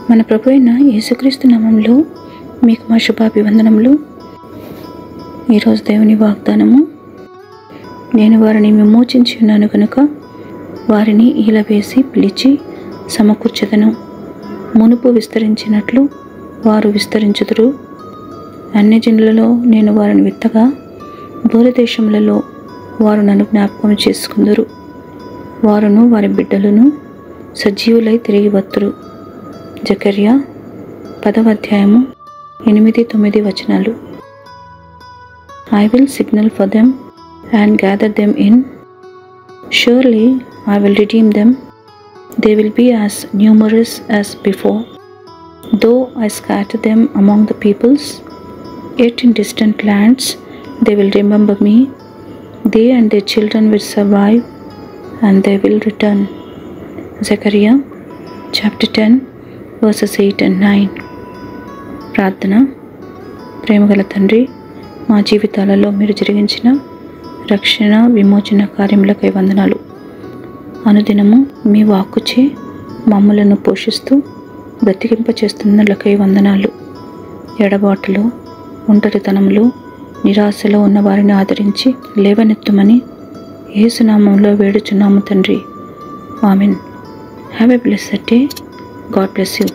మన ప్రభు అయిన యేసుక్రీస్తు నామములో మీకు మా శుభాభివందనములు. ఈరోజు దేవుని వాగ్దానము, నేను వారిని విమోచించి ఉన్నాను కనుక వారిని ఈల వేసి పిలిచి సమకూర్చెదను. మునుపు విస్తరించినట్లు వారు విస్తరించుదురు. అన్యజనులలో నేను వారిని విత్తగా దూరదేశములలో వారు నన్ను జ్ఞాపకం చేసుకుందురు. వారును వారి బిడ్డలను సజీవులై తిరిగి వత్తురు. జకర్యా 10వ అధ్యాయము 8-9 వచనాలు. I will signal for them and gather them in. Surely I will redeem them. They will be as numerous as before. Though I scatter them among the peoples, yet in distant lands they will remember me. They and their children will survive, and they will return. Zechariah chapter 10 verses 8 and 9. ప్రార్థన. ప్రేమగల తండ్రి, మా జీవితాలలో మీరు జరిగించిన రక్షణ విమోచన కార్యములకై వందనాలు. అనుదినము మీ వాక్కుచే మమ్ములను పోషిస్తూ బ్రతికింపచేస్తున్నలకై వందనాలు. ఎడబాటులో, ఒంటరితనములో, నిరాశలో ఉన్న వారిని ఆదరించి లేవనెత్తుమని యేసు నామములో వేడుచున్నాము తండ్రి. Amen. Have a blessed day. God bless you.